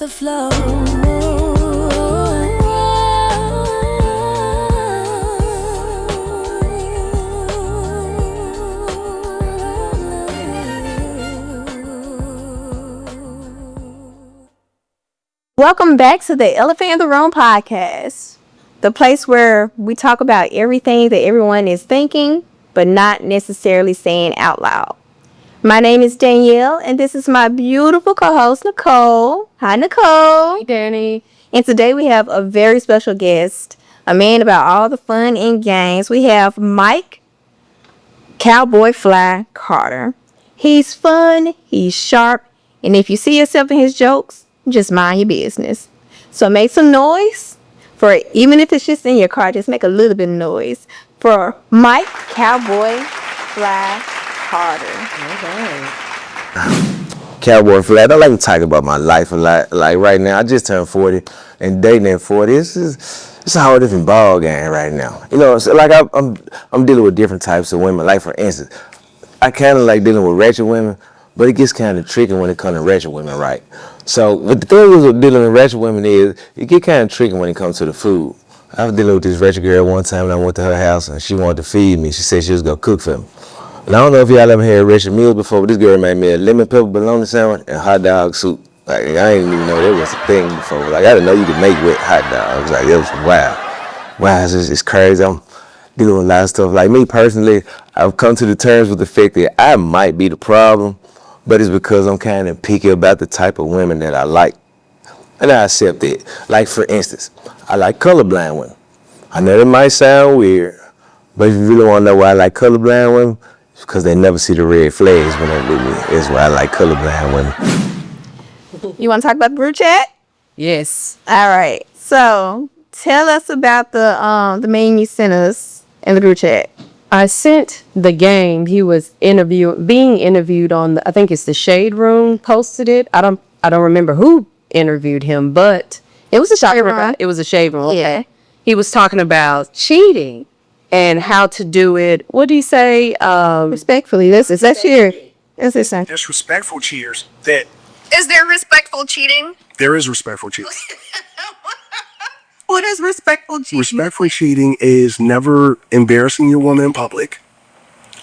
the flow. Welcome back to the Elephant in the Room podcast, the place where we talk about everything that everyone is thinking, but not necessarily saying out loud. My name is Danielle, and this is my beautiful co-host, Nicole. Hi, Nicole. Hey, Danny. And today we have a very special guest, a man about all the fun and games. We have Mike Cowboy Fly Carter. He's fun, he's sharp, and if you see yourself in his jokes, just mind your business. So make some noise for, even if it's just in your car, just make a little bit of noise for Mike Cowboy Fly Carter. Okay. Cowboy Fly. I don't like to talk about my life a lot. Like right now, I just turned 40, and dating at 40, it's a whole different ball game right now. You know, so like I'm dealing with different types of women. Like for instance, I kind of like dealing with ratchet women, but it gets kind of tricky when it comes to ratchet women, right? So, what the thing with dealing with ratchet women is, it get kind of tricky when it comes to the food. I was dealing with this ratchet girl one time, and I went to her house, and she wanted to feed me. She said she was gonna cook for me. And I don't know if y'all ever had ratchet meals before, but this girl made me a lemon pepper bologna sandwich and hot dog soup. Like, I didn't even know there was a thing before. Like, I didn't know you could make wet hot dogs. Like, it was wow. Wow, it's crazy. I'm dealing with a lot of stuff. Like me personally, I've come to the terms with the fact that I might be the problem, but it's because I'm kind of picky about the type of women that I like. And I accept it. Like, for instance, I like colorblind women. I know that might sound weird, but if you really want to know why I like colorblind women, it's because they never see the red flags when they're with me. That's why I like colorblind women. You want to talk about the group chat? Yes. All right. So, tell us about the meme you sent us in the group chat. I sent the game. He was being interviewed on I think it's the Shade Room posted it. I don't remember who interviewed him, but It was a Shade Room. it was a Shade Room. Yeah. Okay. He was talking about cheating and how to do it. What did he say? Respectfully, that's here. That's this thing. There's respectful cheaters that Is there respectful cheating? there is respectful cheating. What is respectful cheating? Respectful cheating is never embarrassing your woman in public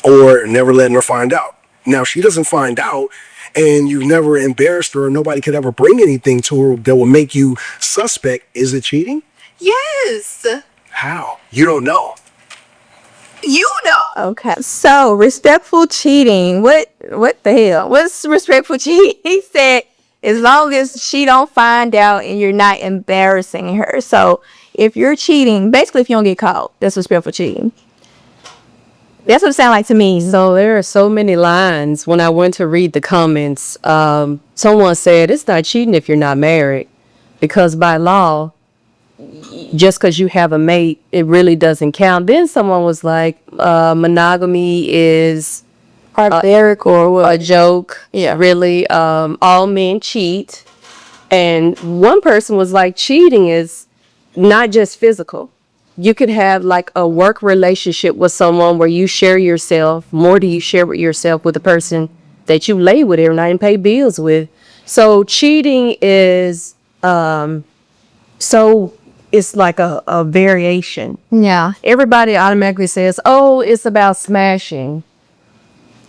or never letting her find out. Now, she doesn't find out and you've never embarrassed her, nobody could ever bring anything to her that will make you suspect. Is it cheating? Yes. How? You don't know. You know. Okay. So, respectful cheating. What the hell? What's respectful cheating? He said, as long as she don't find out and you're not embarrassing her. So, if you're cheating, basically if you don't get caught, that's respectful cheating. That's what it sounds like to me. So there are so many lines. When I went to read the comments, someone said it's not cheating if you're not married, because by law, just because you have a mate, it really doesn't count. Then someone was like, monogamy is Barbaric or what? a joke. Yeah. Really, all men cheat. And one person was like, cheating is not just physical. You could have like a work relationship with someone where you share yourself. More do you share with yourself with the person that you lay with every night and pay bills with. So cheating is, it's like a variation. Yeah. Everybody automatically says, oh, it's about smashing.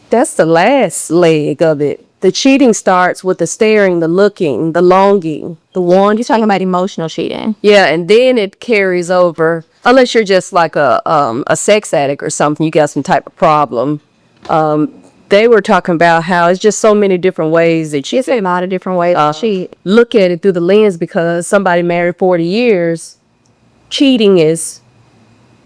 That's the last leg of it. The cheating starts with the staring, the looking, the longing, the wanting. You're talking about emotional cheating. Yeah, and then it carries over, unless you're just like a sex addict or something, you got some type of problem. They were talking about how it's just so many different ways that It's a lot of different ways to cheat. look at it through the lens, because somebody married 40 years, cheating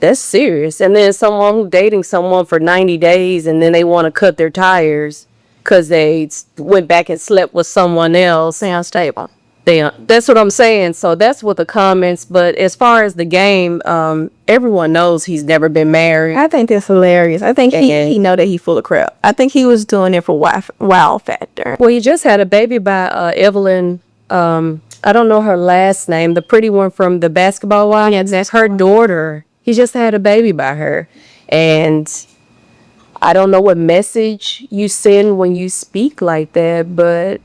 that's serious. And then someone who dating someone for 90 days and then they want to cut their tires because they went back and slept with someone else. Sounds stable. That's what I'm saying. So that's what the comments. But as far as the game, everyone knows he's never been married. I think that's hilarious. I think he know that he full of crap. I think he was doing it for wow factor. Well, he just had a baby by Evelyn. I don't know her last name. The pretty one from the basketball wife. Yeah, that's her daughter. He just had a baby by her. And I don't know what message you send when you speak like that, but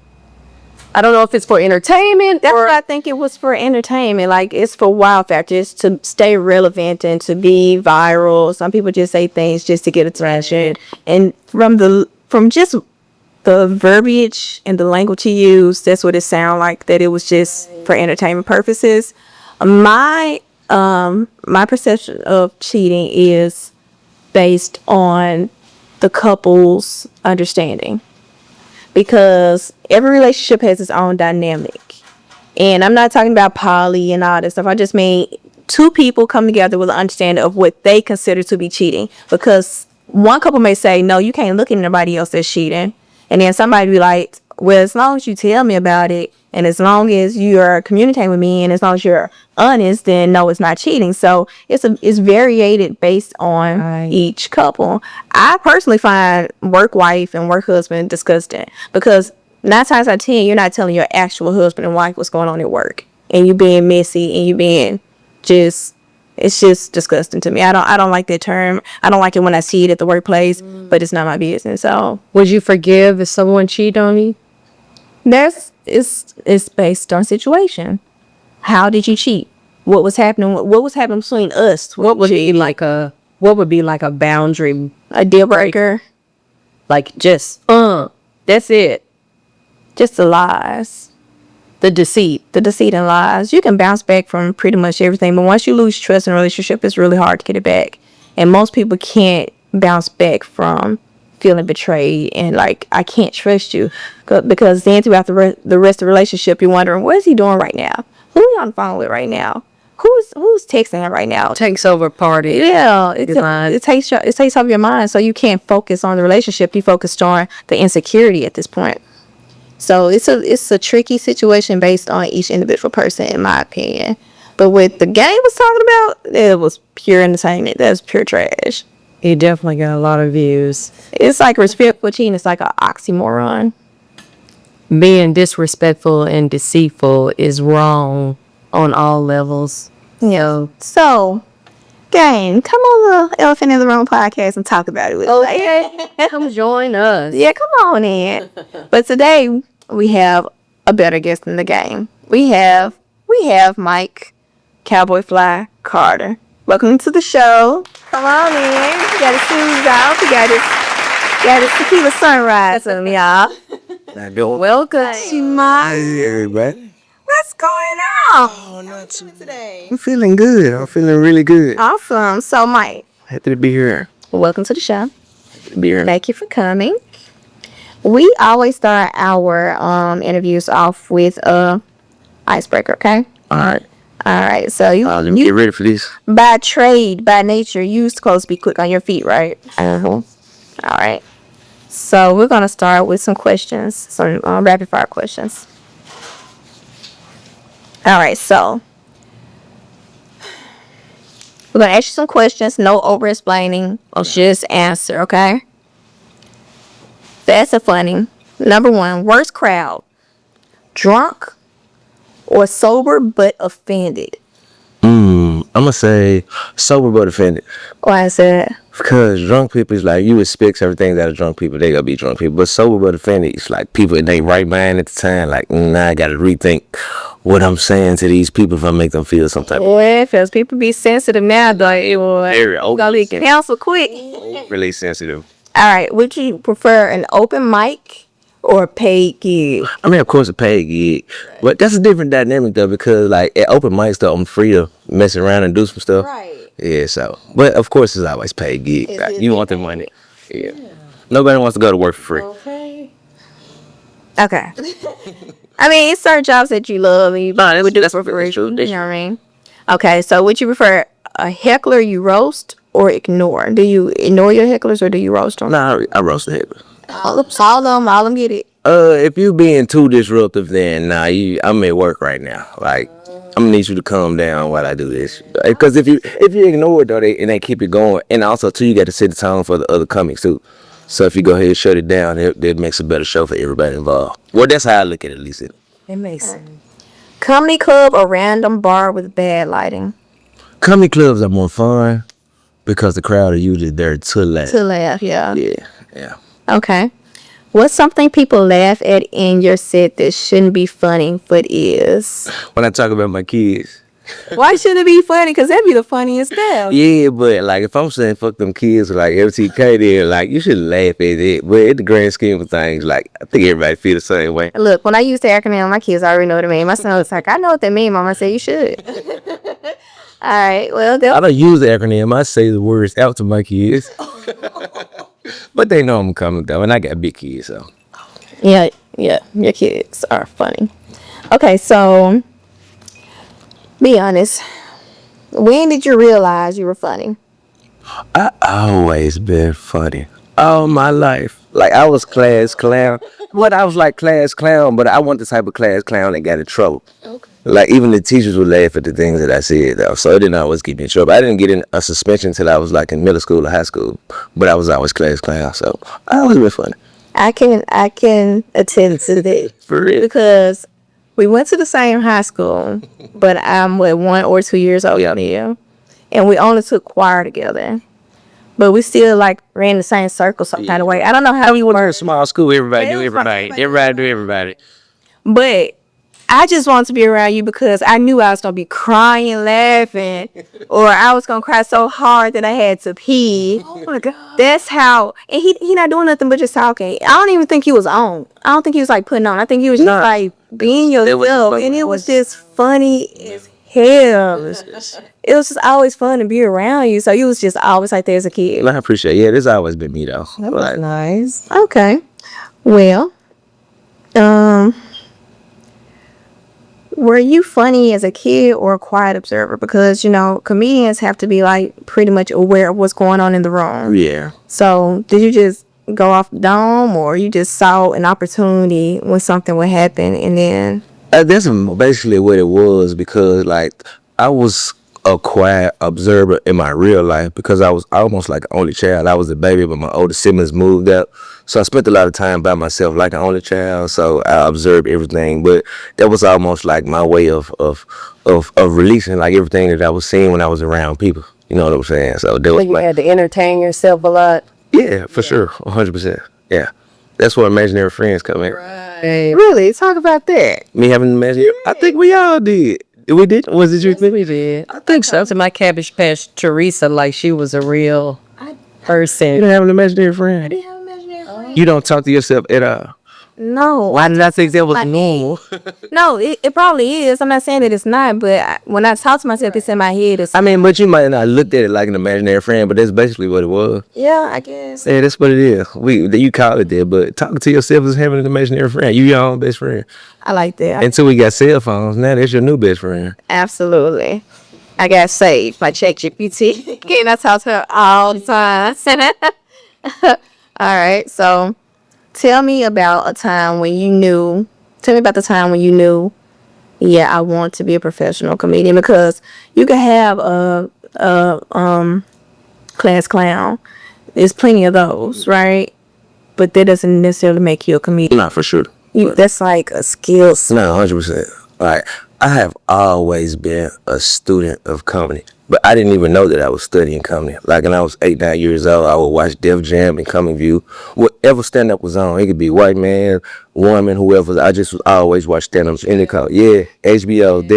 I don't know if it's for entertainment That's or what I think it was for entertainment. Like, it's for wow factor. It's to stay relevant and to be viral. Some people just say things just to get attention. And from just the verbiage and the language he used, that's what it sounded like, that it was just for entertainment purposes. My perception of cheating is based on the couple's understanding, because every relationship has its own dynamic. And I'm not talking about poly and all this stuff. I just mean two people come together with an understanding of what they consider to be cheating. Because one couple may say, no, you can't look at anybody else that's cheating. And then somebody be like, well, as long as you tell me about it, and as long as you are communicating with me, and as long as you're honest, then no, it's not cheating. So it's variated based on each couple. I personally find work wife and work husband disgusting, because 9 times out of 10, you're not telling your actual husband and wife what's going on at work, and you being messy, and you being just, it's just disgusting to me. I don't like that term. I don't like it when I see it at the workplace, but it's not my business. So would you forgive if someone cheated on you? it's based on situation. How did you cheat? What was happening? What was happening between us? What would be like a boundary, A deal breaker? like just that's it. Just the lies. The deceit. The deceit and lies. You can bounce back from pretty much everything, but once you lose trust in a relationship, it's really hard to get it back. And most people can't bounce back from feeling betrayed and like, I can't trust you, because then throughout the rest of the relationship, you're wondering, what is he doing right now? Who are you on the phone with right now? Who's texting him right now? Takes over party. Yeah, it takes over your mind, so you can't focus on the relationship. You focused on the insecurity at this point. So it's a tricky situation based on each individual person, in my opinion. But what the game was talking about, it was pure entertainment. That was pure trash. He definitely got a lot of views. It's like respectful cheating. It's like an oxymoron. Being disrespectful and deceitful is wrong on all levels. Yeah. So, gang, come on the Elephant in the Room podcast and talk about it with us. Okay, come join us. Yeah, come on in. But today we have a better guest in the game. We have Mike Cowboy Fly Carter. Welcome to the show. Come on in. You got his shoes off. You got his tequila sunrise on y'all. Not doing Welcome. Mike. Hey, everybody. What's going on? Oh, not too today. I'm feeling good. I'm feeling really good. Awesome. So, Mike, Happy to be here. welcome to the show. Happy to be here. Thank you for coming. We always start our interviews off with a icebreaker, okay? All right. All right. So Let me get ready for this. by trade, by nature, you supposed to be quick on your feet, right? All right. So we're gonna start with some questions, some rapid fire questions. All right. So we're gonna ask you some questions. No over explaining. Just answer, okay? Fast and funny. Number 1, worst crowd: drunk or sober but offended? I'm gonna say sober but offended. Why is that? Because drunk people is like, you expect everything out of drunk people. They gonna be drunk people. But sober but offended, it's like people in their right mind at the time. Like, I gotta rethink what I'm saying to these people if I make them feel some type of Boy, because people be sensitive now, like, it will area. gotta get cancel quick. Really sensitive. All right, would you prefer an open mic or a paid gig? I mean, of course, a paid gig, but that's a different dynamic though, because like at open mic stuff, I'm free to mess around and do some stuff. Right. Yeah. So, but of course, it's always paid gig. It's Like, just you want the money. Yeah. Nobody wants to go to work for free. Okay. Okay. I mean, it's certain jobs that you love and you would do for free. You know what I mean? Okay, so would you prefer a heckler you roast or ignore? Do you ignore your hecklers or do you roast them? Nah, I roast the heckler. All of them get it. If you being too disruptive, then I'm at work right now. Like, I'm gonna need you to calm down while I do this. Because if you ignore it though, they keep it going, and also too, you got to set the tone for the other comics too. So if you go ahead and shut it down, it makes a better show for everybody involved. Well, that's how I look at it, at least. It makes sense. Comedy club or random bar with bad lighting? Comedy clubs are more fun because the crowd are usually there to laugh. To laugh, yeah. Yeah. Okay. What's something people laugh at in your set that shouldn't be funny but is? When I talk about my kids. Why should it be funny? Because that'd be the funniest stuff. Yeah, but like if I'm saying fuck them kids like FTK, then like you should laugh at it. But in the grand scheme of things, like I think everybody feel the same way. Look, when I use the acronym, my kids already know what it means. My son was like, I know what that means, Mama. I said, you should. All right, well, I don't use the acronym. I say the words out to my kids. But they know I'm coming though, and I got big kids, so. yeah, your kids are funny. Okay, so be honest. When did you realize you were funny? I always been funny all my life. Like I was class clown. What I was like class clown, but I wasn't the type of class clown that got in trouble. Okay. Like even the teachers would laugh at the things that I said though, so it didn't always get me in trouble. I didn't get in a suspension until I was like in middle school or high school, but I was always class clown, so I always been funny. I can attend to that. For real. Because we went to the same high school, but I'm 1 or 2 years older than you. And we only took choir together. But we still like ran the same circle some kind of way. I don't know how we were in small school, everybody knew everybody. Everybody knew everybody. But I just wanted to be around you because I knew I was going to be crying, laughing, or I was going to cry so hard that I had to pee. Oh my God. That's how, and he not doing nothing but just talking. I don't even think he was on. I don't think he was like putting on. I think he was just like being yourself. And it was just funny as hell. It was just always fun to be around you. So you was just always like that as a kid. I appreciate it. Yeah, this always been me though. That was nice. Okay. Well, were you funny as a kid or a quiet observer? Because, you know, comedians have to be like pretty much aware of what's going on in the room. Yeah. So did you just go off the dome or you just saw an opportunity when something would happen and then? That's basically what it was because like I was a quiet observer in my real life because I was almost like an only child. I was a baby, but my older siblings moved out. So I spent a lot of time by myself like an only child. So I observed everything, but that was almost like my way of releasing like everything that I was seeing when I was around people. You know what I'm saying? So that was You had to entertain yourself a lot. yeah, for sure. 100%. Yeah. That's where imaginary friends come in. Right. Really? Talk about that. Me having imaginary, I think we all did. We did? Was it you? We did. I think so. To my Cabbage Patch Teresa, like she was a real person. You don't have an imaginary friend. You don't talk to yourself at all. No. Why did I think that was normal? No, it probably is. I'm not saying that it's not, but when I talk to myself, it's in my head. It's, I mean, but you might not looked at it like an imaginary friend, but that's basically what it was. yeah, I guess. Yeah, that's what it is. You call it that, but talking to yourself is having an imaginary friend. You your own best friend. I like that. Until we got cell phones, now that's your new best friend. Absolutely. I got saved by ChatGPT. And I talk to her all the time. All right. So tell me about the time when you knew, yeah, I want to be a professional comedian, because you can have a class clown. There's plenty of those, right? But that doesn't necessarily make you a comedian. Not for sure. That's like a skill set. No, 100%. Like, I have always been a student of comedy, but I didn't even know that I was studying comedy. Like, when I was 8, 9 years old, I would watch Def Jam and Comedy View. Whatever stand-up was on, it could be white man, woman, whoever. I just always watch stand-ups in the car. Yeah, HBO,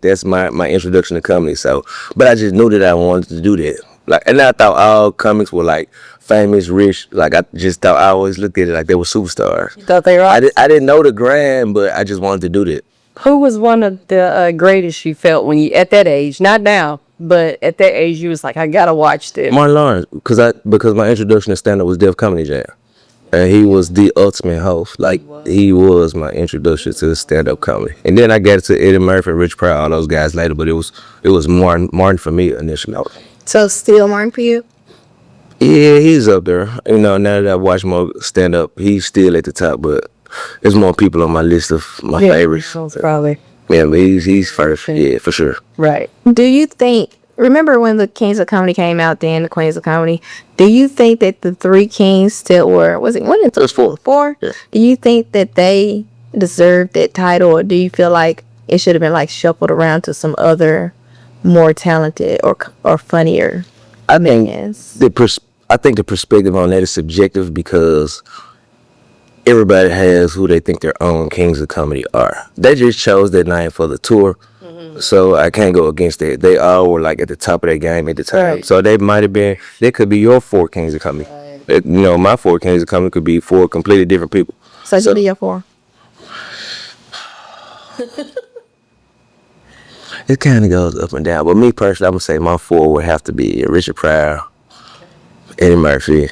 that's my introduction to comedy. So, but I just knew that I wanted to do that. Like, and I thought all comics were like famous, rich. Like, I just thought, I always looked at it like they were superstars. You thought they were? I didn't know the grind, but I just wanted to do that. Who was one of the greatest you felt when you, at that age, not now, but at that age, you was like, I gotta watch this? Martin Lawrence, because my introduction to stand-up was Def Comedy Jam. And he was the ultimate host. Like, he was my introduction to stand-up comedy. And then I got to Eddie Murphy, Rich Pryor, all those guys later, but it was Martin for me initially. So still Martin for you? Yeah, he's up there. You know, now that I watch more stand-up, he's still at the top, but there's more people on my list of my favorites. Probably. Yeah, but he's first. Yeah, for sure. Right. Do you think, remember when the Kings of Comedy came out, then the Queens of Comedy, do you think that the three kings still were, was it one? It was four? Yeah. Do you think that they deserved that title, or do you feel like it should have been like shuffled around to some other more talented or funnier? I think the perspective on that is subjective, because everybody has who they think their own kings of comedy are. They just chose that name for the tour. So I can't go against it. They all were like at the top of their game at the time. Right. So they might have been. They could be your 4 kings of comedy. My 4 kings of comedy could be 4 completely different people. So you be your 4. It kind of goes up and down. But me personally, I'm gonna say my 4 would have to be Richard Pryor, Eddie Murphy,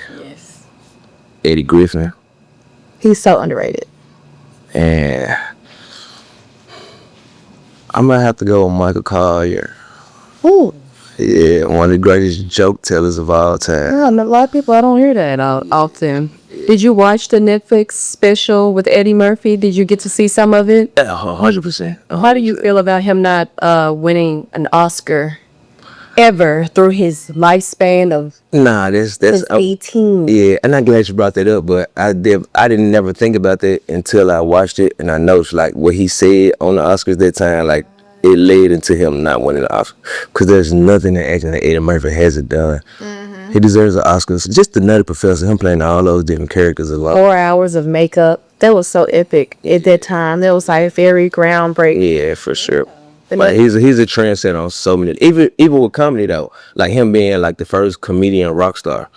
Eddie Griffin, He's so underrated. and I'm gonna have to go with Michael Collier. Ooh, Yeah, one of the greatest joke tellers of all time. Yeah, a lot of people, I don't hear that often. Did you watch the Netflix special with Eddie Murphy? Did you get to see some of it? 100%. How do you feel about him not winning an Oscar ever through his lifespan of Nah, that's 18? yeah, and I'm glad you brought that up. But I didn't never think about that until I watched it, and I noticed like what he said on the Oscars that time, like it led into him not winning the Oscar. Because there's nothing that acting that Eddie Murphy hasn't done. He deserves an Oscar. Just the Nutty Professor, him playing all those different characters a lot. 4 hours of makeup. That was so epic at that time. That was like very groundbreaking. Yeah, for sure. But he's a trendsetter on so many. Even with comedy though, like him being like the first comedian rock star.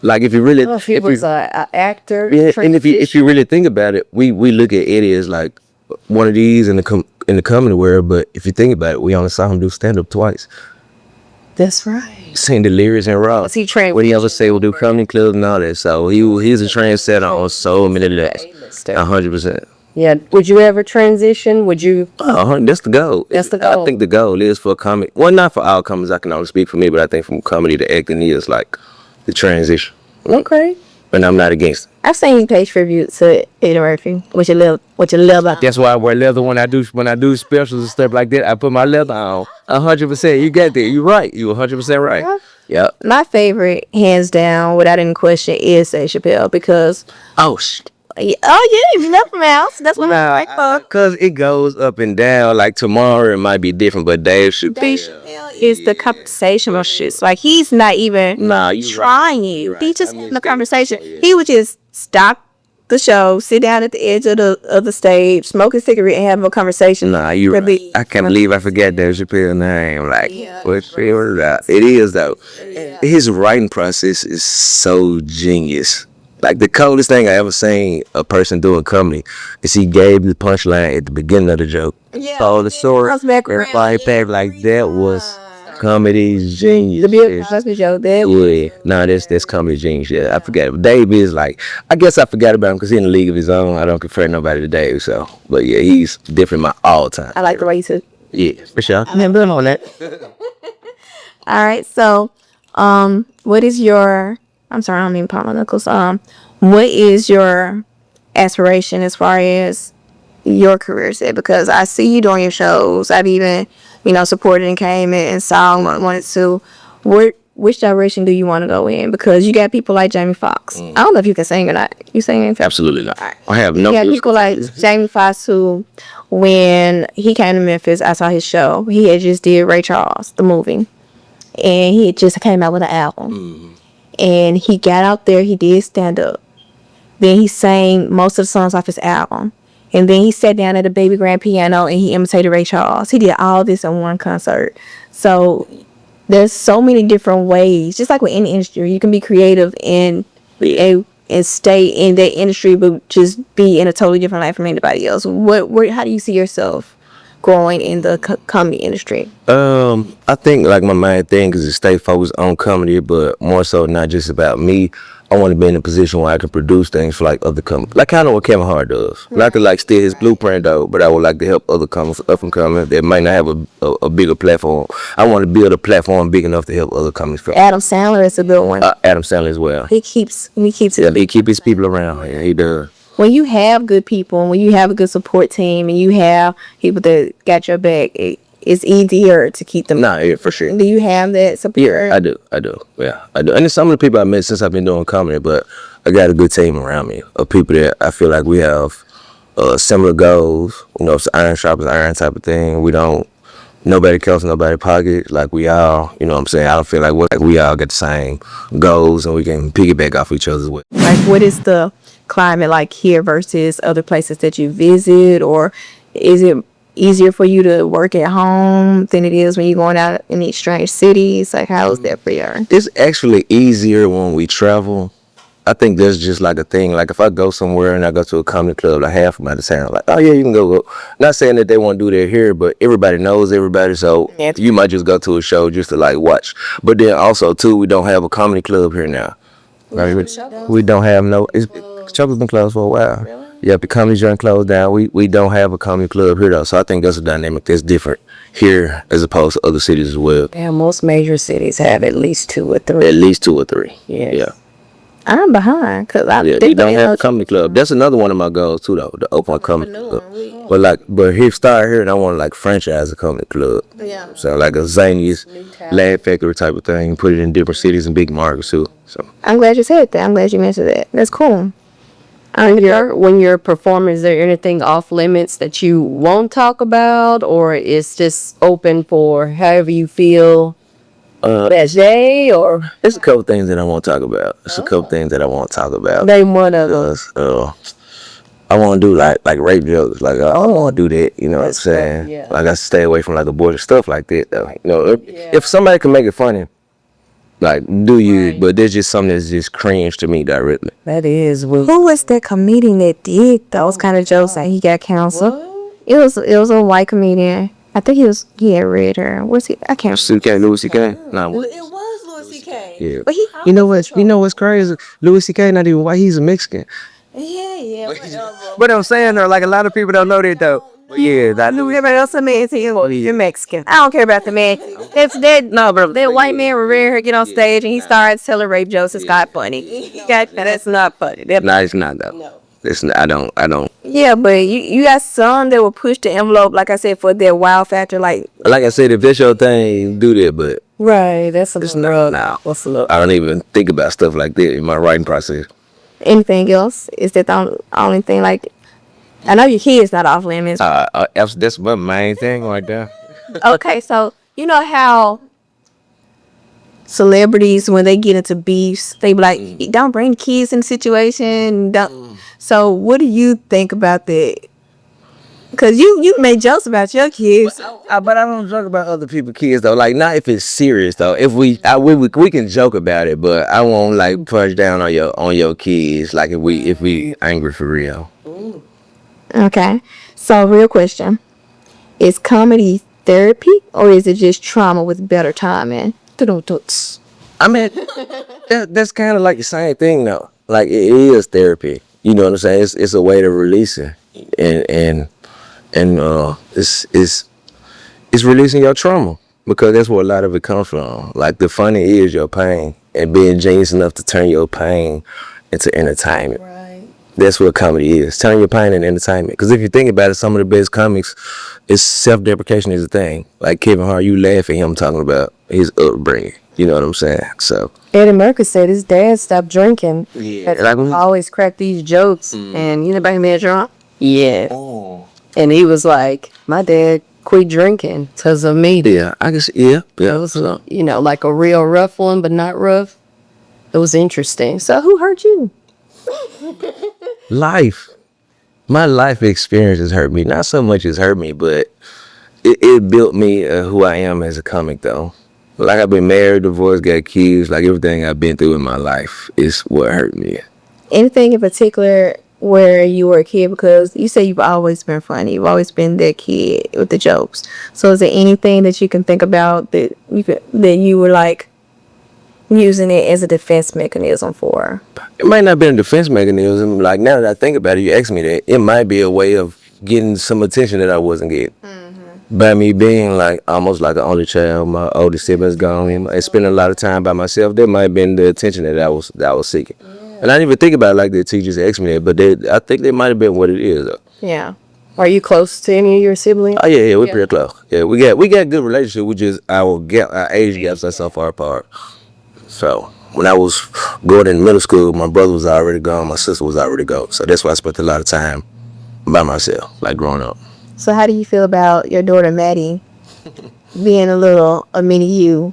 Like if you really, Well, if he was an actor, yeah, and if you really think about it, we look at Eddie as like one of these in the comedy world. But if you think about it, we only saw him do stand up twice. that's right. Seen Delirious and Raw. Was he trained? What he ever say will do comedy clubs and all that. So he's a trendsetter on so many levels. 100%. Yeah. Would you ever transition? Would you? That's the goal. That's the goal. I think the goal is for comedy. Well, not for all comedies. I can only speak for me, but I think from comedy to acting is like the transition. Okay. And I'm not against it. I've seen you pay tribute to Eddie Murphy. What you love about That's why I wear leather when I do specials and stuff like that. I put my leather on. 100%. You got that. You're right. You 100% right. Yep. My favorite, hands down, without any question, is Dave Chappelle because you left from house. That's what I like for. Because it goes up and down. Like tomorrow it might be different, but Dave Chappelle Is the conversational shit. Like he's not even trying you. He just in the conversation. He would just stop the show, sit down at the edge of the stage, smoke a cigarette, and have a conversation. Nah, you right. I can't believe I forgot Dave Chappelle's name. Like, it is though. His writing process is so genius. Like the coolest thing I ever seen a person do in comedy is he gave the punchline at the beginning of the joke. Yeah. So the story, everybody back like that was comedy genius. The beautiful husband joke. That's comedy genius. Yeah, I forgot. Dave is like, I guess I forgot about him because he's in a league of his own. I don't compare nobody to Dave. So, but yeah, he's different my all time. I like the way you said. Yeah, for sure. I'm on that. All right. So, what is your? I'm sorry, I don't mean Paul Nichols. What is your aspiration as far as your career set? Because I see you doing your shows. I've even, supported and came in and saw wanted to. Which direction do you want to go in? Because you got people like Jamie Foxx. I don't know if you can sing or not. You sing? Absolutely not. I have no. You got people like Jamie Foxx who, when he came to Memphis, I saw his show. He had just did Ray Charles, the movie, and he had just came out with an album. And he got out there, he did stand up. Then he sang most of the songs off his album. And then he sat down at a baby grand piano and he imitated Ray Charles. He did all this in one concert. So there's so many different ways. Just like with any industry, you can be creative and stay in that industry, but just be in a totally different life from anybody else. How do you see yourself growing in the comedy industry? I think like my main thing is to stay focused on comedy, but more so not just about me. I want to be in a position where I can produce things for like other companies, like kind of what Kevin Hart does. Not to like steal his blueprint though, but I would like to help other companies up and coming that might not have a bigger platform. I want to build a platform big enough to help other companies. Adam Sandler is a good one. Adam Sandler as well. He keeps it. Yeah, he keep his people around. Yeah, he does. When you have good people and when you have a good support team and you have people that got your back, it's easier to keep them. Nah, yeah, for sure. Do you have that support? Yeah, I do. Yeah, I do. And there's some of the people I met since I've been doing comedy, but I got a good team around me of people that I feel like we have similar goals. It's iron sharpens iron type of thing. We don't. Nobody kills nobody pocket. Like we all, what I'm saying? I don't feel like we all got the same goals and we can piggyback off each other's way. Like what is the climate like here versus other places that you visit, or is it easier for you to work at home than it is when you're going out in these strange cities? Like, how is that for you? It's actually easier when we travel. I think that's just like a thing. Like if I go somewhere and I go to a comedy club, like half of them out of town, like, oh yeah, you can go. Not saying that they want to do that here, but everybody knows everybody, so Yeah. you might just go to a show just to like watch. But then also too, we don't have a comedy club here now. Right? We don't have no. Chuckle's been closed for a while. Really? Yeah, the comedy joint closed down. We don't have a comedy club here though, so I think that's a dynamic that's different here as opposed to other cities as well. Yeah, most major cities have at least 2 or 3. At least 2 or 3. Yes. Yeah. I'm behind because We don't have a comedy club. That's another one of my goals too, though. The open a comedy club. But here, start here, and I want to like franchise a comedy club. Yeah. So like a Zanies, Laugh Factory type of thing. Put it in different cities and big markets too. So I'm glad you said that. I'm glad you mentioned that. That's cool. When you're performing, is there anything off limits that you won't talk about, or it's just open for however you feel that day? Or there's a couple things that I won't talk about. name one of them. Because I want to do like rape jokes. Like I don't want to do that. You know what I'm saying? Yeah. Like I stay away from like abortion stuff like that. Though. You know, if somebody can make it funny, like do you? Right. But there's just something that's just cringe to me directly. That is. Who was that comedian that did those kind of jokes? Like he got canceled. What? It was a white comedian. I think he had red hair. What's he? I can't. Louis C.K. No. It was Louis C.K. Yeah. But you know what's crazy? Louis C.K. not even white. He's a Mexican. Yeah. But I'm saying though, like a lot of people don't know that though. But yeah, that Louis. Everybody else a man. You're Mexican. I don't care about the man. If that white man with red hair get on stage and he starts telling rape jokes, it's not funny. That's not funny. No, it's not though. No. It's not, I don't. Yeah, but you got some that will push the envelope, like I said, for their wow factor. Like I said, if that's your thing, do that. But right, that's a little. What's a little? I don't even think about stuff like that in my writing process. Anything else? Is that the only thing? Like, I know your kid's not off limits. That's my main thing right there. Okay, so you know how celebrities, when they get into beefs, they be like, don't bring kids in the situation. So what do you think about that? Because you made jokes about your kids. But I don't joke about other people's kids though. Like not if it's serious though. If we can joke about it, but I won't like punch down on your kids. Like if we angry for real. Okay, so real question: is comedy therapy or is it just trauma with better timing? I mean, that's kind of like the same thing though. Like it is therapy. You know what I'm saying? It's a way to release it, and it's releasing your trauma because that's where a lot of it comes from. Like the funny is your pain and being genius enough to turn your pain into entertainment. Right. That's what comedy is. Turn your pain into entertainment. Because if you think about it, some of the best comics, it's self-deprecation is a thing. Like Kevin Hart, you laugh at him talking about his upbringing. You know what I'm saying? So Eddie Murphy said his dad stopped drinking. Yeah. Like always crack these jokes. And you know about him being drunk? Yeah. Oh. And he was like, my dad quit drinking because of me. Yeah, I guess. Yeah. It was, like a real rough one, but not rough. It was interesting. So who hurt you? Life. My life experiences hurt me. Not so much as hurt me, but it built me who I am as a comic, though. Like I've been married, divorced, got kids. Like everything I've been through in my life is what hurt me. Anything in particular where you were a kid? Because you say you've always been funny. You've always been that kid with the jokes. So is there anything that you can think about that you were like using it as a defense mechanism for? It might not be a defense mechanism. Like now that I think about it, you ask me that, it might be a way of getting some attention that I wasn't getting. By me being like almost like an only child, my older siblings gone, and spending a lot of time by myself, that might have been the attention that I was seeking. Yeah. And I didn't even think about it like that. Teachers asked me that, but I think that might have been what it is. Though. Yeah. Are you close to any of your siblings? Oh yeah, we're pretty close. Yeah, we got good relationship. We just our age gaps are so far apart. So when I was going in middle school, my brother was already gone, my sister was already gone. So that's why I spent a lot of time by myself, like growing up. So how do you feel about your daughter Maddie being a mini you?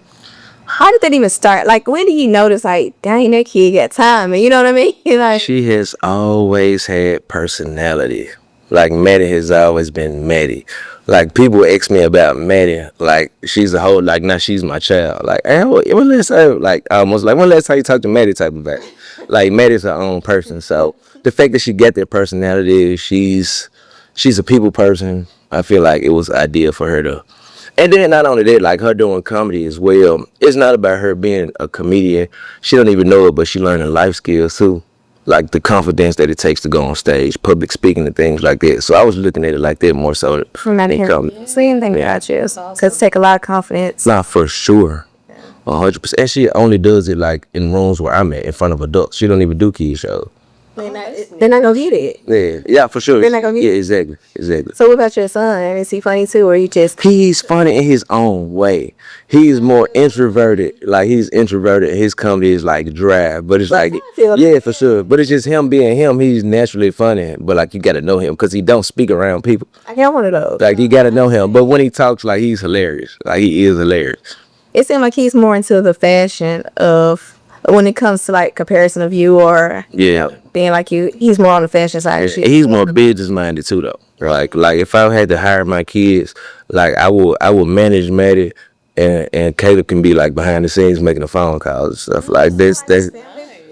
how did that even start? Like, when did you notice, like, dang, that kid got time? And you know what I mean? Like, She has always had personality. Like Maddie has always been Maddie. Like people ask me about Maddie, like she's a whole like now she's my child. Like hey, when last time like almost like when last time you talked to Maddie type of back. Like Maddie's her own person. So the fact that she got that personality, she's a people person. I feel like it was ideal for her to. And then not only that, like her doing comedy as well. It's not about her being a comedian. She don't even know it, but she learning life skills too. Like the confidence that it takes to go on stage, public speaking and things like that. So I was looking at it like that more so from that than here. comedy. Same thing about you. Because take a lot of confidence. Not for sure. 100%. And she only does it like in rooms where I'm at, in front of adults. She don't even do kids shows. They're not going to get it. Yeah, for sure. They're not gonna get Yeah, exactly. So what about your son? Is he funny too, or you just... He's funny in his own way. He's more introverted. Like he's introverted. His comedy is like dry, but it's like yeah, for sure. But it's just him being him. He's naturally funny, but like you gotta know him because he don't speak around people. I got one of those. Like you gotta know him. But when he talks, like he's hilarious. Like he is hilarious. It seems like he's more into the fashion of when it comes to like comparison of you or Yeah. being like you. He's more on the fashion side of shit. He's more business minded too though. Like if I had to hire my kids, like I will manage Maddie and Caleb can be like behind the scenes making the phone calls and stuff like this.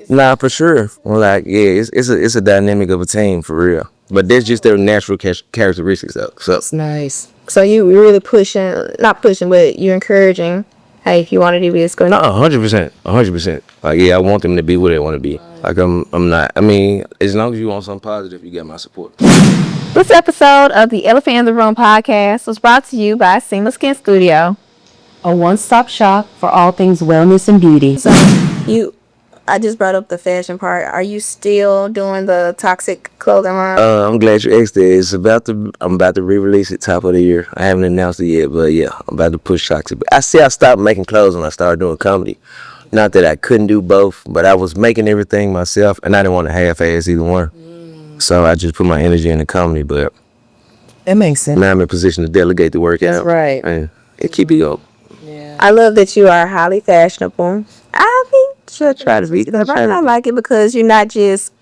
Nah, for sure. Like yeah, it's a dynamic of a team for real. But that's just their natural characteristics though. So Nice. So you really pushing, not pushing, but you're encouraging. Hey, if you want to do this, go. no, 100%, 100%. Like yeah, I want them to be what they want to be. Like I'm not. I mean, as long as you want something positive, you get my support. This episode of the Elephant in the Room podcast was brought to you by Seamless Skin Studio. A one-stop shop for all things wellness and beauty. So I just brought up the fashion part. Are you still doing the toxic clothing line? I'm glad you asked that. I'm about to re-release it top of the year. I haven't announced it yet, but yeah, I'm about to push toxic. I stopped making clothes when I started doing comedy. Not that I couldn't do both, but I was making everything myself, and I didn't want to half-ass either one. So I just put my energy into comedy, but That makes sense. now I'm in a position to delegate the work out. That's right. And keep it up. I love that you are highly fashionable. I think should try to be. I like it because you're not just,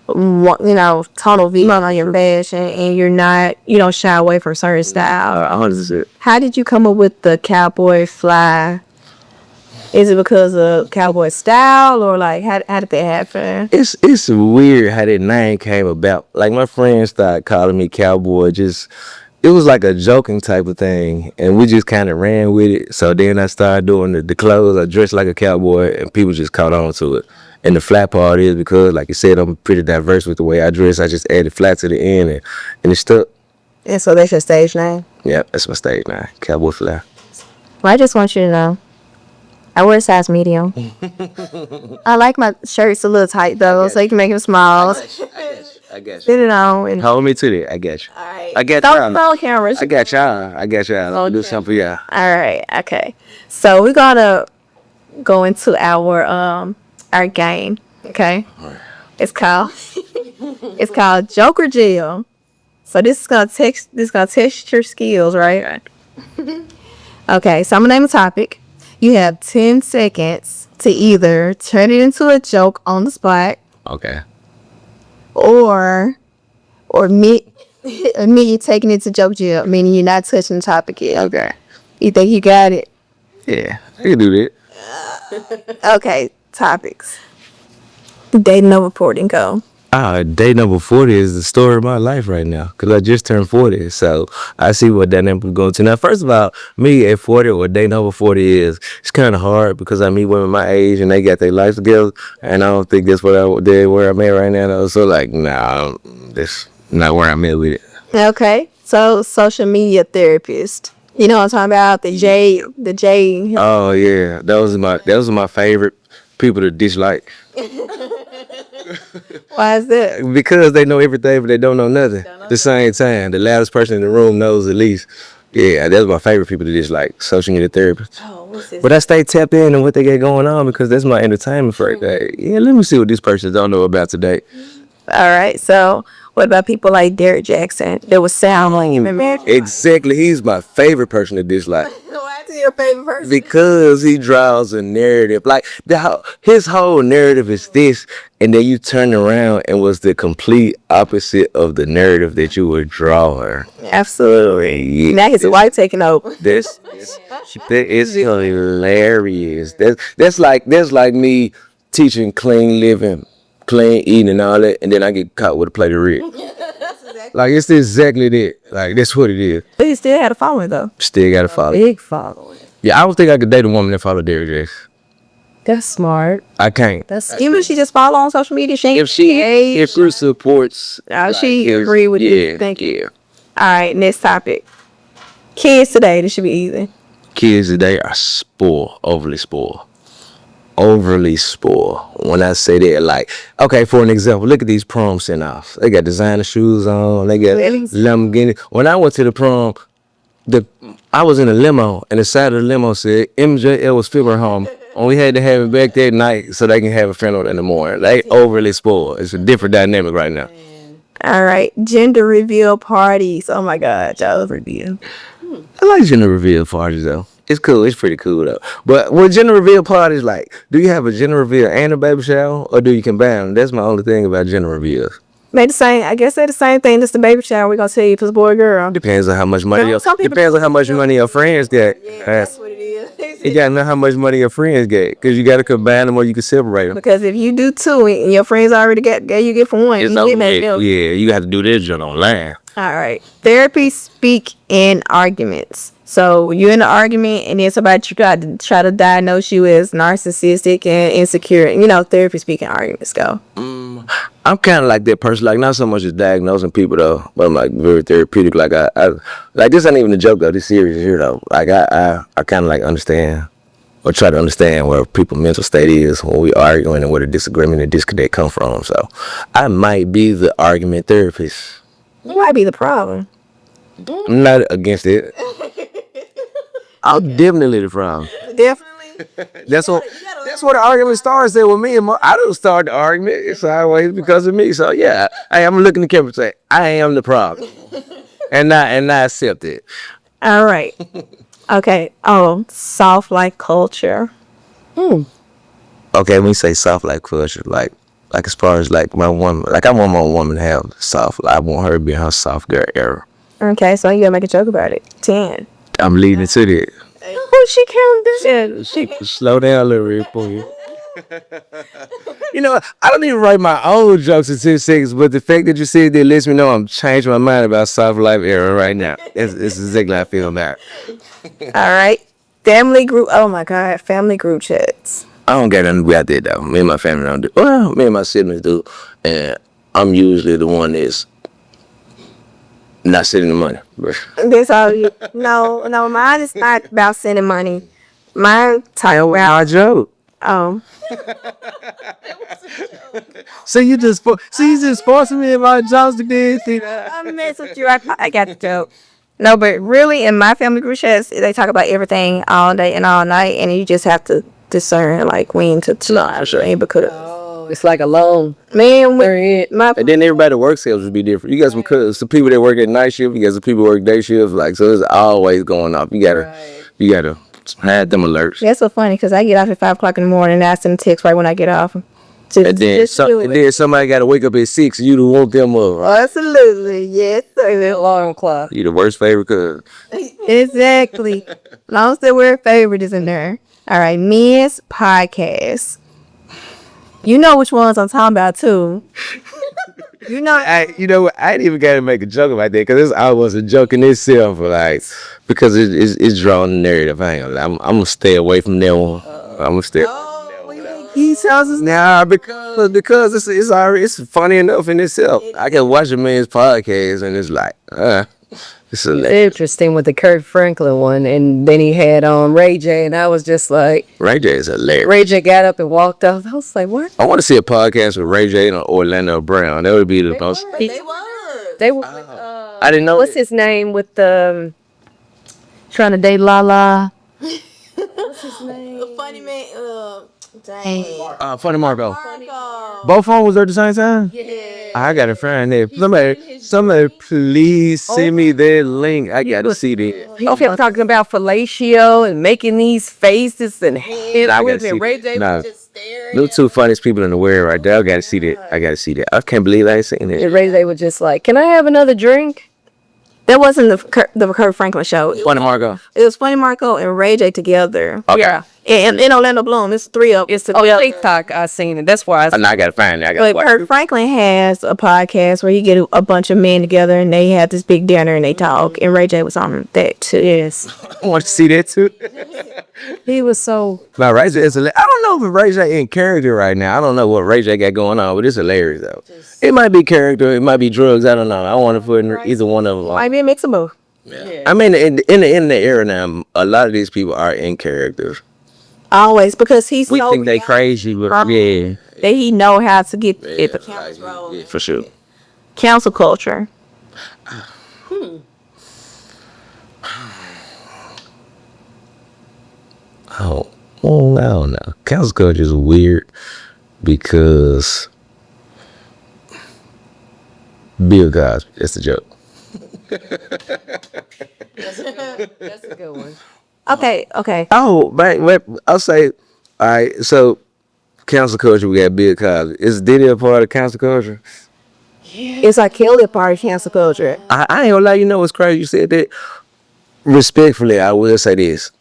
tunnel vision on your fashion, and you're not, shy away from certain style. 100%. How did you come up with the Cowboy Fly? Is it because of cowboy style, or like how did that happen? It's weird how that name came about. Like my friends started calling me Cowboy. It was like a joking type of thing, and we just kind of ran with it. So then I started doing the clothes. I dressed like a cowboy, and people just caught on to it. And the flat part is because, like you said, I'm pretty diverse with the way I dress. I just added flat to the end, and it stuck. And so that's your stage name? Yeah, that's my stage name, Cowboy Fly. Well, I just want you to know, I wear a size medium. I like my shirts a little tight though, so you can make them small. I got you. Fit it on. And Hold me to that. I got you. all right. I got Don't y'all. phone cameras. I got y'all. I'll do something for y'all. All right. Okay. So we're gonna go into our game. Okay. It's called Joker Jail. So this is gonna test your skills, right? Okay. So I'm gonna name a topic. You have 10 seconds to either turn it into a joke on the spot, Okay. or me taking it to joke jail, meaning you're not touching the topic yet. Okay. You think you got it? Yeah, I can do that. Okay, topics. Dating over 40 and go. Day number 40 is the story of my life right now because I just turned 40. So I see what dynamic we're going to. Now, first of all, me at 40 or day number 40 it's kind of hard because I meet women my age and they got their life together. And I don't think that's where I'm at right now. Though. So, like, nah, that's not where I'm at with it. Okay, so social media therapist. You know what I'm talking about? The J. Oh, yeah. Those are my favorite people to dislike. Why is that? Because they know everything, but they don't know nothing. At the same time, the loudest person in the room knows at least. Yeah, that's my favorite people to dislike, social media therapists. Oh, what's this? But I stay tapped in on what they got going on because that's my entertainment for the day. Yeah, let me see what these persons don't know about today. All right, so what about people like Derek Jackson? There was sound like him. Exactly, he's my favorite person to dislike. to your favorite person? Because he draws a narrative. Like his whole narrative is this, and then you turn around and was the complete opposite of the narrative that you were drawing. Absolutely. Yeah, Now his wife taking over. This that is hilarious. That's like me teaching clean living, clean eating, and all that, and then I get caught with a plate of ribs. Like it's exactly that. Like that's what it is. But he still had a following though. Still gotta follow. Big following. Yeah, I don't think I could date a woman that follow Derrick Jackson. That's smart. I can't. Even if she just follow on social media, she If she supports, she agree with you. Thank you. Yeah. All right, next topic. Kids today, this should be easy. Kids today are spoiled, overly spoiled. Overly spoiled. When I say that, like, okay, for an example, look at these prom send-offs. They got designer shoes on. They got Lamborghini. When I went to the prom, I was in a limo, and the side of the limo said MJL was still at home. And we had to have it back that night so they can have a funeral in the morning. They overly spoiled. It's a different dynamic right now. All right, gender reveal parties. Oh my God, y'all reveal. I like gender reveal parties though. It's cool. It's pretty cool though. But what gender reveal parties like? Do you have a gender reveal and a baby shower, or do you combine them? That's my only thing about gender reveals. They the same. I guess they're the same thing. Just the baby shower. We gonna tell you if it's boy or girl. Depends on how much money. Depends on how much money your friends get. That's what it is. You gotta know how much money your friends get, because you gotta combine them or you can separate them. Because if you do two and your friends already gave you get for one, you get mad. Yeah, you have to do this joint online. All right. Therapy speak in arguments. So you're in an argument and then somebody try to diagnose you as narcissistic and insecure. You know, therapy speaking arguments go. I'm kind of like that person. Like, not so much as diagnosing people though, but I'm like very therapeutic. Like I like, this ain't even a joke though. This serious here though. Like I kind of like understand or try to understand where people's mental state is when we arguing and where the disagreement and disconnect come from. So I might be the argument therapist. You might be the problem. I'm not against it. I'm definitely the problem. Definitely. That's what the argument starts there with me. And I don't start the argument. It's always because of me. So yeah, I'm looking at the camera and say I am the problem, and I accept it. All right. Okay. Oh, soft like culture. Okay, when you say soft like culture, like as far as like my woman, like I want my woman to have soft. Like, I want her to be in her soft girl era. Okay, so you gotta make a joke about it. 10. I'm leading to that. Oh, she counted. She slow down a little bit for you. You know, I don't even write my own jokes in 10 seconds, but the fact that you said that lets me know I'm changing my mind about soft life era right now. It's exactly how I feel now. All right. Family group. Oh my God. Family group chats. I don't get nothing about that though. Me and my family don't do. Well, me and my siblings do, and I'm usually the one that's not sending the money. That's all you. No, mine is not about sending money. Mine title I joke. Oh. So you just forcing me about jokes to do. I mess with you. I got the joke. No, but really, in my family group chats, they talk about everything all day and all night, and you just have to discern like when to sure. Because It's like a loan. man, And then everybody work schedules would be different. You got some people that work at night shift. You got some people that work day shift. Like, so it's always going off. You gotta have them alerts. that's so funny because I get off at 5 o'clock in the morning and I send a text right when I get off. And then somebody got to wake up at 6. You to woke them up. Absolutely, yes. Sir. Alarm clock. You the worst favorite cuz. Exactly. Long as the word favorite is in there. All right, men's podcast. You know which ones I'm talking about too. You know I ain't even got to make a joke about that because it's almost a joke in itself. Like, because it's drawing the narrative. I ain't gonna lie. I'm gonna stay away from that one. I'm gonna stay. he tells us Nah, because it's funny enough in itself. I can watch a man's podcast and it's like, it's Interesting with the Kurt Franklin one, and then he had on Ray J, and I was just like, Ray J is hilarious. Ray J got up and walked off. I was like, what? I want to see a podcast with Ray J and Orlando Brown. That would be the most. They were. I didn't know. What's his name with the trying to date Lala? What's his name? Funny man. Dang. Funny Marco. Marco. Both of them was there at the same time? Yeah. I gotta find that. Somebody, please send me that link. I gotta see that. Okay, talking about fellatio and making these faces and head. I gotta see that. Nah, those two funniest people in the world right there. I gotta see that. I gotta see that. I can't believe I ain't seen And that. Ray J was just like, "Can I have another drink?" That wasn't the Kurt Franklin show. Funny Margo. It was Funny Marco and Ray J together. Okay. Yeah, And Orlando Bloom. It's three of them. it's a TikTok I seen it. That's why I. Now I gotta find that. I But gotta Kurt Franklin has a podcast where he get a bunch of men together and they have this big dinner and they talk. And Ray J was on that too. Yes, I want to see that too. he was so. Now Ray J is I don't know if Ray J in character right now. I don't know what Ray J got going on, but it's hilarious though. It might be character, it might be drugs. I don't know. I want to put in either one of them. Might be a mix of both. I mean, in the era now, a lot of these people are in character. Always, because he's We so think they crazy, but yeah, that he know how to get it. The cancel roll. yeah, for sure. Cancel culture. Oh, well, I don't know. Cancel culture is weird because Bill Cosby. That's the joke. That's a good one. Okay. Oh, but I'll say, all right. So, cancel culture. We got Bill Cosby. Is Diddy a part of cancel culture? It's like Kelly a part of cancel culture. I ain't gonna lie. You know what's crazy? You said that. Respectfully, I will say this.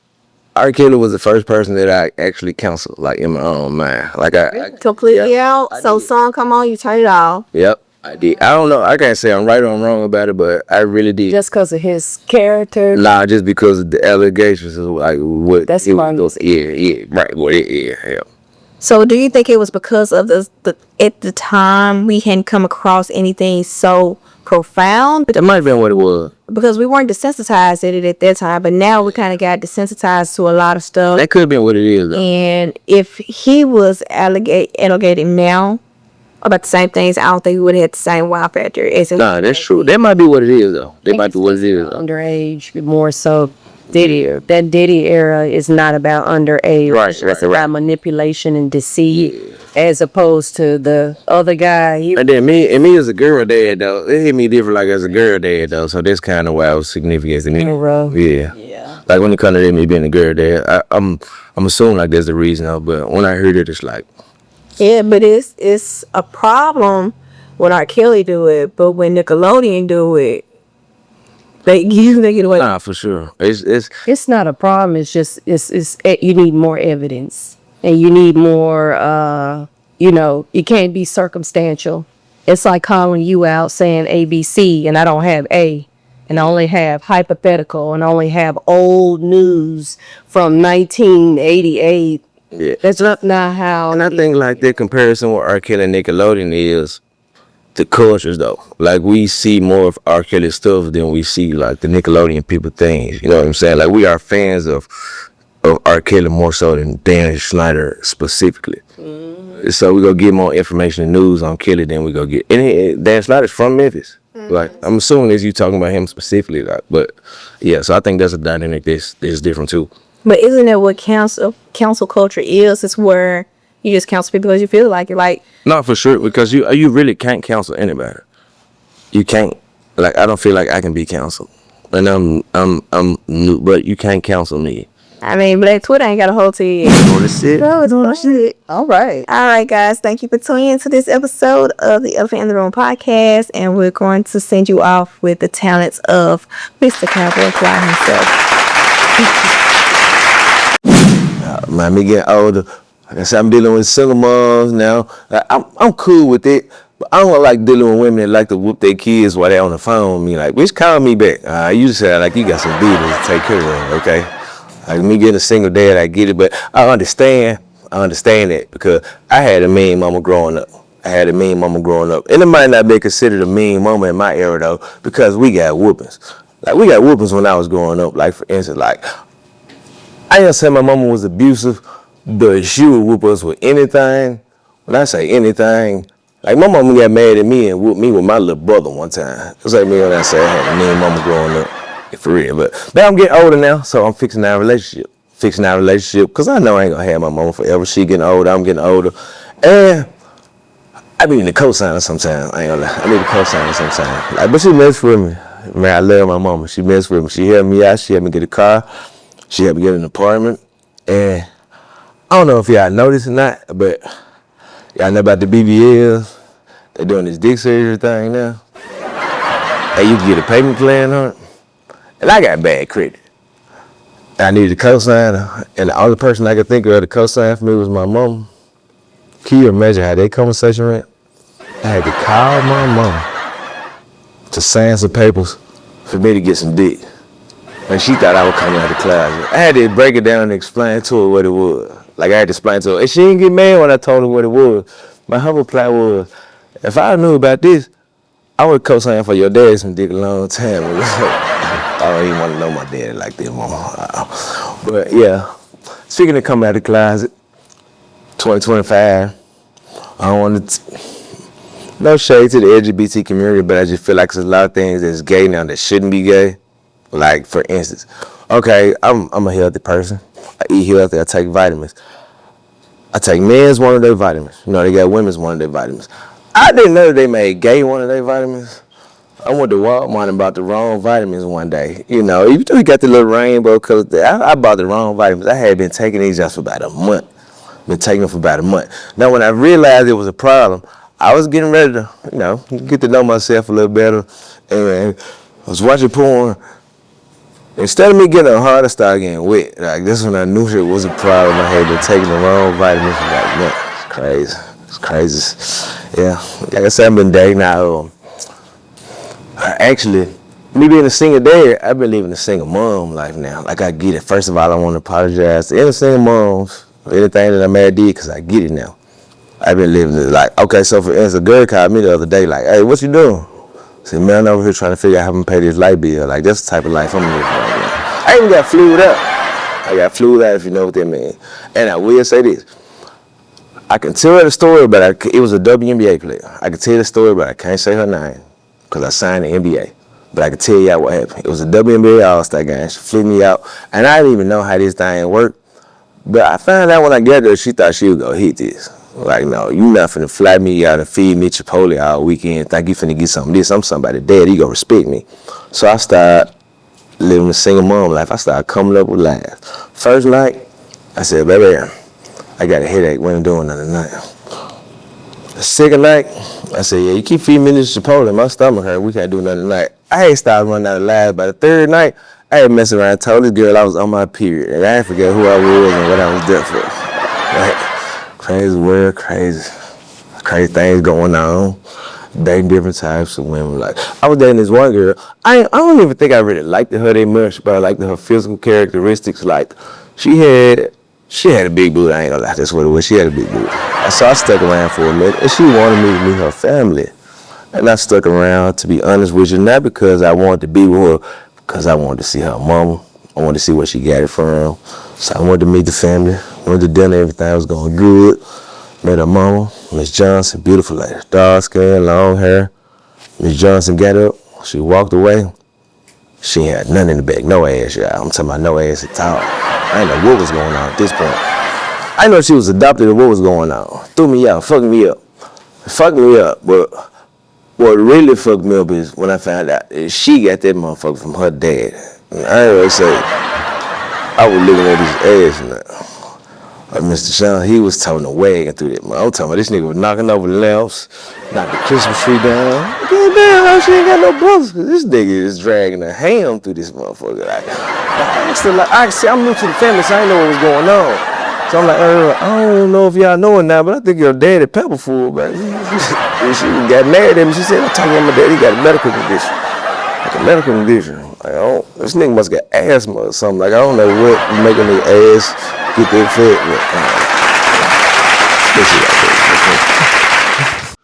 R. Kelly was the first person that I actually counseled, like in my own mind. Like Completely out. So song come on, you turn it off. Yep, I did. I don't know. I can't say I'm right or I'm wrong about it, but I really did. Just because of his character. Nah, just because of the allegations is like what. That's it part of was. Yeah, right. What yeah. So do you think it was because of the at the time we hadn't come across anything so profound? That might have been what it was. Because we weren't desensitized to it at that time, but now we kind of got desensitized to a lot of stuff. That could have been what it is, though. And if he was alleging now about the same things, I don't think we would have had the same wow factor. Nah, that's true. That might be what it is, though. That might be what it is. Underage, more so Diddy. That Diddy era is not about underage. Right, It's right. about manipulation and deceit, as opposed to the other guy. And then me as a girl dad, though, it hit me different, like as a girl dad, though. So that's kind of why it was significant to me. Rough. Yeah. Like when it comes to me being a girl dad, I'm assuming like that's the reason, though. But when I heard it, it's like, Yeah, but it's a problem when R. Kelly do it, but when Nickelodeon do it, they get away. nah, for sure. It's not a problem. It's just you need more evidence, and you need more. You can't be circumstantial. It's like calling you out saying ABC, and I don't have A, and I only have hypothetical, and I only have old news from 1988. Yeah. That's not how. And I think like the comparison with R. Kelly and Nickelodeon is the cultures, though. Like we see more of R. Kelly stuff than we see like the Nickelodeon people things. You know what I'm saying? Like we are fans of R. Kelly more so than Dan Schneider specifically. Mm-hmm. So we go get more information and news on Kelly than we go get. And Dan Schneider's from Memphis. Mm-hmm. Like I'm assuming that you talking about him specifically. Like, but yeah, so I think that's a dynamic that's different too. But isn't that what cancel culture is? It's where you just cancel people because you feel like it. Like, No, for sure, because you really can't counsel anybody. You can't. Like I don't feel like I can be counseled, and I'm new, but you can't counsel me. I mean, but Twitter ain't got a hold to you. What is it? No, it's bullshit. All right. All right, guys. Thank you for tuning into this episode of the Elephant in the Room podcast, and we're going to send you off with the talents of Mr. Cowboy Fly himself. Man, me getting older. Like I said, I'm dealing with single moms now. Like, I'm cool with it, but I don't like dealing with women that like to whoop their kids while they on the phone with me. Like, bitch, call me back. You said like you got some business to take care of, okay? Like me getting a single dad, I get it, but I understand it because I had a mean mama growing up. And it might not be considered a mean mama in my era though, because we got whoopings. Like we got whoopings when I was growing up. Like for instance, like I didn't say my mama was abusive, but she would whoop us with anything. When I say anything, like my mama got mad at me and whooped me with my little brother one time. It's like me when I say I had a mean mama growing up, for real. But now I'm getting older now, so I'm fixing our relationship. Because I know I ain't gonna have my mama forever. She getting older, I'm getting older. And I be in the co-signer sometimes. I ain't gonna lie. I need a co-signer sometimes. Like, but she mess with me. Man, I love my mama. She mess with me. She helped me out. She helped me get a car. She helped me get an apartment. And I don't know if y'all know this or not, but y'all know about the BBLs. They doing this dick surgery thing now. And you can get a payment plan on it. And I got bad credit. I needed a co-signer. And the only person I could think of to co-sign for me was my mama. Can you imagine how that conversation went? I had to call my mama to sign some papers for me to get some dick. And she thought I was coming out of the closet. I had to break it down and explain to her what it was. Like, I had to explain to her. And she didn't get mad when I told her what it was. My whole reply was, if I knew about this, I would co-sign for your dad some dick a long time ago. I don't even want to know my daddy like that, mama. But yeah, speaking of coming out of the closet, 2025, I don't want to, no shade to the LGBT community, but I just feel like there's a lot of things that's gay now that shouldn't be gay. Like, for instance, okay, I'm a healthy person. I eat healthy, I take vitamins. I take men's one of their vitamins. You know, they got women's one of their vitamins. I didn't know they made gay one of their vitamins. I went to Walmart and bought the wrong vitamins one day. You know, even though we got the little rainbow color, I bought the wrong vitamins. I had been taking these just for about a month. Been taking them for about a month. Now, when I realized it was a problem, I was getting ready to, you know, get to know myself a little better. And I was watching porn. Instead of me getting hard, I started getting wet. Like, this when I knew shit was a problem. I had been taking the wrong vitamins. Like, man, it's crazy. It's crazy. Yeah, like I said, I've been dating now. Actually, me being a single dad, I've been living a single mom life now. Like, I get it. First of all, I want to apologize to any single moms for anything that I may have did, because I get it now. I've been living it. Like, okay, so for instance, a girl called me the other day, like, hey, what you doing? I said, man, I'm over here trying to figure out how I'm going to pay this light bill. Like, that's the type of life I'm living right now. I even got flued up. I got flued out, if you know what that means. And I will say this. I can tell the story, but it was a WNBA player. I can tell the story, but I can't say her name because I signed the NBA. But I can tell y'all what happened. It was a WNBA All-Star game. She flew me out, and I didn't even know how this thing worked. But I found out when I got there, she thought she was going to hit this. Like, no, you not finna fly me out and feed me Chipotle all weekend. Think you finna get something this. I'm somebody dead. You gonna respect me. So I started living a single mom life. I started coming up with lies. First night, I said, baby, I got a headache. We ain't doing nothing tonight. The second night, I said, yeah, you keep feeding me this Chipotle. My stomach hurt. We can't do nothing tonight. I ain't started running out of lies. By the third night, I ain't messing around. I told this girl I was on my period. And I ain't forget who I was and what I was there for. Right? Crazy world, crazy things going on. Dating different types of women. Like, I was dating this one girl. I don't even think I really liked her that much, but I liked her physical characteristics. Like, she had a big booty. I ain't gonna lie, that's what it was. She had a big booty. So I stuck around for a minute, and she wanted me to meet her family. And I stuck around, to be honest with you, not because I wanted to be with her, because I wanted to see her mama. I wanted to see where she got it from. So I wanted to meet the family. Went to dinner, everything was going good. Met her mama, Miss Johnson, beautiful lady. Dark skin, long hair. Miss Johnson got up, she walked away. She had nothing in the bag, no ass, y'all. I'm talking about no ass at all. I didn't know what was going on at this point. I know she was adopted or what was going on. Threw me out, fucked me up. But what really fucked me up is when I found out that she got that motherfucker from her dad. And I always say, I was looking at his ass now. Mr. Sean, he was toting a wagon through that. I'm talking about this nigga was knocking over the lamps, knocked the Christmas tree down. Damn, she ain't got no brothers, cause this nigga is dragging a ham through this motherfucker. I'm new to the family, so I didn't know what was going on. So I'm like, I don't know if y'all know it now, but I think your daddy pepper fool, man. She got mad at me. She said, I'm talking about my daddy, he got a medical condition. Like a medical condition. Like, this nigga must get asthma or something. Like, I don't know what making the ass get that fat.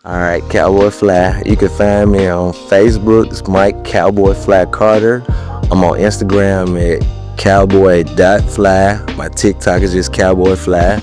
All right, Cowboy Fly. You can find me on Facebook. It's Mike Cowboy Fly Carter. I'm on Instagram at cowboy.fly. My TikTok is just Cowboy Fly.